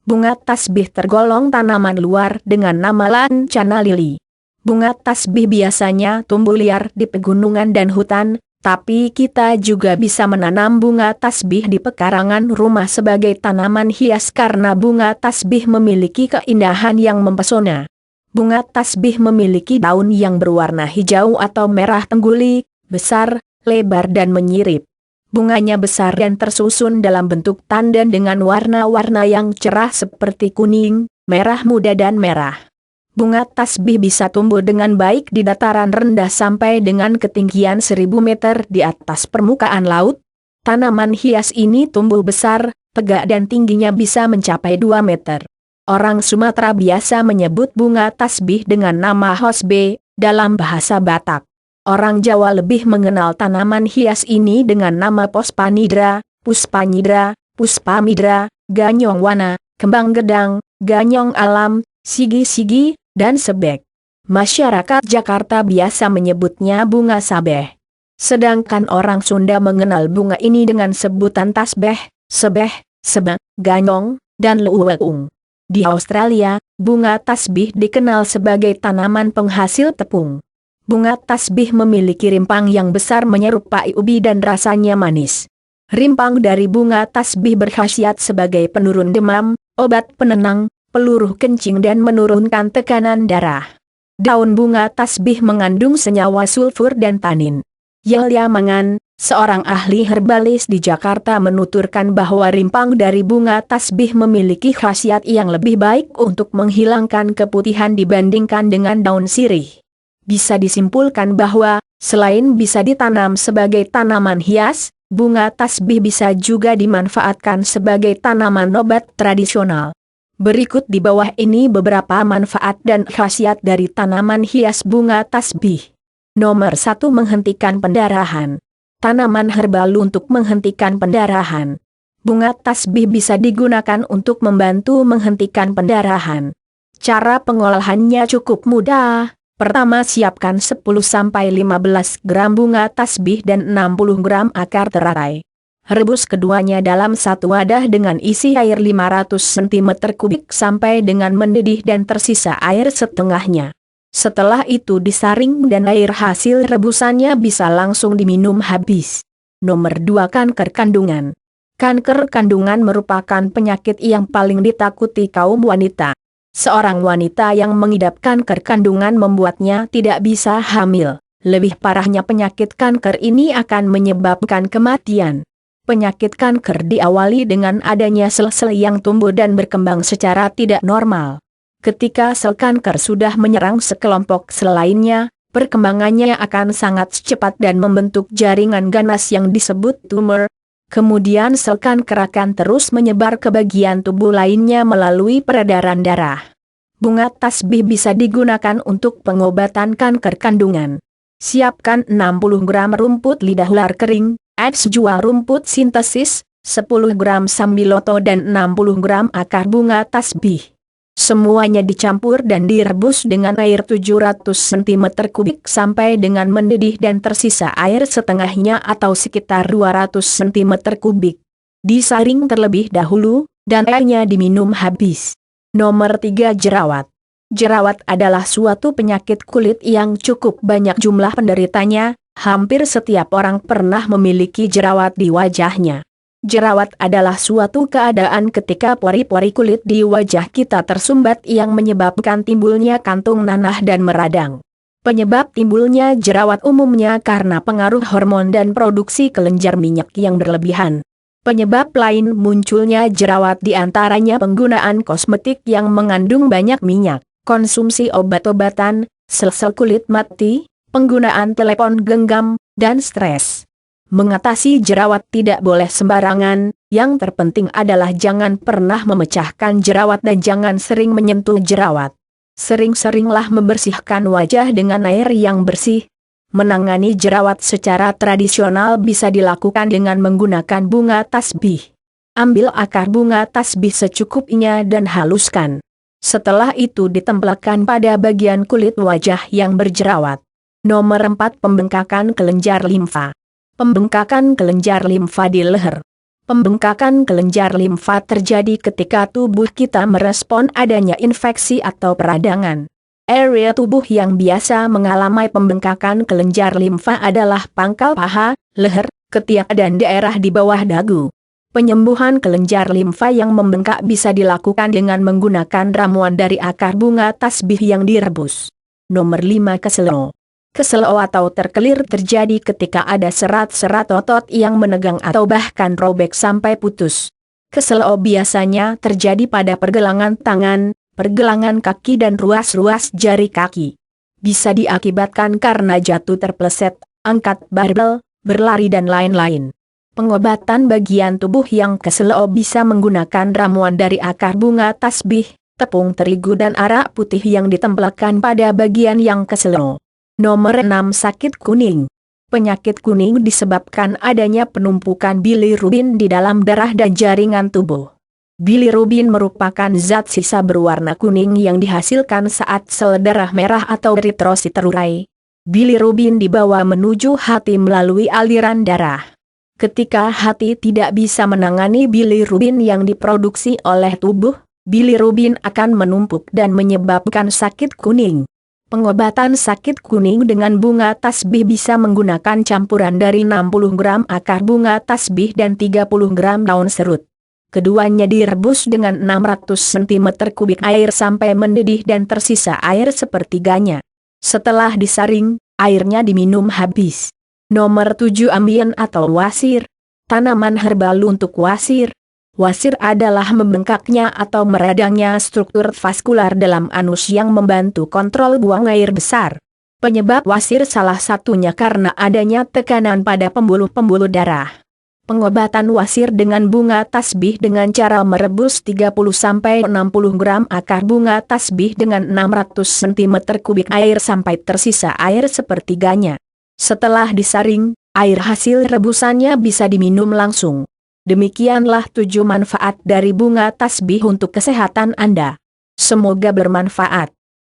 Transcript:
Bunga tasbih tergolong tanaman luar dengan nama lancana lili. Bunga tasbih biasanya tumbuh liar di pegunungan dan hutan, tapi kita juga bisa menanam bunga tasbih di pekarangan rumah sebagai tanaman hias karena bunga tasbih memiliki keindahan yang mempesona. Bunga tasbih memiliki daun yang berwarna hijau atau merah tengguli, besar, lebar dan menyirip. Bunganya besar dan tersusun dalam bentuk tandon dengan warna-warna yang cerah seperti kuning, merah muda dan merah. Bunga tasbih bisa tumbuh dengan baik di dataran rendah sampai dengan ketinggian 1000 meter di atas permukaan laut. Tanaman hias ini tumbuh besar, tegak dan tingginya bisa mencapai 2 meter. Orang Sumatera biasa menyebut bunga tasbih dengan nama hosbe dalam bahasa Batak. Orang Jawa lebih mengenal tanaman hias ini dengan nama pospanidra, puspanyidra, puspamidra, ganyong wana, kembang gedang, ganyong alam, sigi-sigi, dan sebek. Masyarakat Jakarta biasa menyebutnya bunga sabeh. Sedangkan orang Sunda mengenal bunga ini dengan sebutan tasbeh, sebeh, sebek, ganyong, dan leuweung. Di Australia, bunga tasbih dikenal sebagai tanaman penghasil tepung. Bunga tasbih memiliki rimpang yang besar menyerupai ubi dan rasanya manis. Rimpang dari bunga tasbih berkhasiat sebagai penurun demam, obat penenang, peluruh kencing dan menurunkan tekanan darah. Daun bunga tasbih mengandung senyawa sulfur dan tanin. Yelya Mangan, seorang ahli herbalis di Jakarta menuturkan bahwa rimpang dari bunga tasbih memiliki khasiat yang lebih baik untuk menghilangkan keputihan dibandingkan dengan daun sirih. Bisa disimpulkan bahwa, selain bisa ditanam sebagai tanaman hias, bunga tasbih bisa juga dimanfaatkan sebagai tanaman obat tradisional. Berikut di bawah ini beberapa manfaat dan khasiat dari tanaman hias bunga tasbih. Nomor 1. Menghentikan pendarahan. Tanaman herbal untuk menghentikan pendarahan. Bunga tasbih bisa digunakan untuk membantu menghentikan pendarahan. Cara pengolahannya cukup mudah. Pertama, siapkan 10-15 gram bunga tasbih dan 60 gram akar teratai. Rebus keduanya dalam satu wadah dengan isi air 500 cm3 sampai dengan mendidih dan tersisa air setengahnya. Setelah itu disaring dan air hasil rebusannya bisa langsung diminum habis. Nomor 2. Kanker kandungan. Kanker kandungan merupakan penyakit yang paling ditakuti kaum wanita. Seorang wanita yang mengidap kanker kandungan membuatnya tidak bisa hamil. Lebih parahnya penyakit kanker ini akan menyebabkan kematian. Penyakit kanker diawali dengan adanya sel-sel yang tumbuh dan berkembang secara tidak normal. Ketika sel kanker sudah menyerang sekelompok sel lainnya, perkembangannya akan sangat cepat dan membentuk jaringan ganas yang disebut tumor. Kemudian sel kanker akan terus menyebar ke bagian tubuh lainnya melalui peredaran darah. Bunga tasbih bisa digunakan untuk pengobatan kanker kandungan. Siapkan 60 gram rumput lidah ular kering, jua rumput sintesis, 10 gram sambiloto dan 60 gram akar bunga tasbih. Semuanya dicampur dan direbus dengan air 700 cm3 sampai dengan mendidih dan tersisa air setengahnya atau sekitar 200 cm3. Disaring terlebih dahulu, dan airnya diminum habis. Nomor 3. Jerawat. Jerawat adalah suatu penyakit kulit yang cukup banyak jumlah penderitanya, hampir setiap orang pernah memiliki jerawat di wajahnya. Jerawat adalah suatu keadaan ketika pori-pori kulit di wajah kita tersumbat yang menyebabkan timbulnya kantung nanah dan meradang. Penyebab timbulnya jerawat umumnya karena pengaruh hormon dan produksi kelenjar minyak yang berlebihan. Penyebab lain munculnya jerawat diantaranya penggunaan kosmetik yang mengandung banyak minyak, konsumsi obat-obatan, sel-sel kulit mati, penggunaan telepon genggam, dan stres. Mengatasi jerawat tidak boleh sembarangan, yang terpenting adalah jangan pernah memecahkan jerawat dan jangan sering menyentuh jerawat. Sering-seringlah membersihkan wajah dengan air yang bersih. Menangani jerawat secara tradisional bisa dilakukan dengan menggunakan bunga tasbih. Ambil akar bunga tasbih secukupnya dan haluskan. Setelah itu ditempelkan pada bagian kulit wajah yang berjerawat. Nomor 4. Pembengkakan kelenjar limfa. Pembengkakan kelenjar limfa di leher. Pembengkakan kelenjar limfa terjadi ketika tubuh kita merespon adanya infeksi atau peradangan. Area tubuh yang biasa mengalami pembengkakan kelenjar limfa adalah pangkal paha, leher, ketiak dan daerah di bawah dagu. Penyembuhan kelenjar limfa yang membengkak bisa dilakukan dengan menggunakan ramuan dari akar bunga tasbih yang direbus. Nomor 5. Keselo. Keselo atau terkelir terjadi ketika ada serat-serat otot yang menegang atau bahkan robek sampai putus. Keselo biasanya terjadi pada pergelangan tangan, pergelangan kaki dan ruas-ruas jari kaki. Bisa diakibatkan karena jatuh terpleset, angkat barbel, berlari dan lain-lain. Pengobatan bagian tubuh yang keselo bisa menggunakan ramuan dari akar bunga tasbih, tepung terigu dan arak putih yang ditempelkan pada bagian yang keselo. Nomor 6. Sakit kuning. Penyakit kuning disebabkan adanya penumpukan bilirubin di dalam darah dan jaringan tubuh. Bilirubin merupakan zat sisa berwarna kuning yang dihasilkan saat sel darah merah atau eritrosit terurai. Bilirubin dibawa menuju hati melalui aliran darah. Ketika hati tidak bisa menangani bilirubin yang diproduksi oleh tubuh, bilirubin akan menumpuk dan menyebabkan sakit kuning. Pengobatan sakit kuning dengan bunga tasbih bisa menggunakan campuran dari 60 gram akar bunga tasbih dan 30 gram daun serut. Keduanya direbus dengan 600 cm3 air sampai mendidih dan tersisa air sepertiganya. Setelah disaring, airnya diminum habis. Nomor 7. Ambien atau wasir. Tanaman herbal untuk wasir. Wasir adalah membengkaknya atau meradangnya struktur vaskular dalam anus yang membantu kontrol buang air besar. Penyebab wasir salah satunya karena adanya tekanan pada pembuluh-pembuluh darah. Pengobatan wasir dengan bunga tasbih dengan cara merebus 30-60 gram akar bunga tasbih dengan 600 cm3 air sampai tersisa air sepertiganya. Setelah disaring, air hasil rebusannya bisa diminum langsung. Demikianlah 7 manfaat dari bunga tasbih untuk kesehatan Anda. Semoga bermanfaat.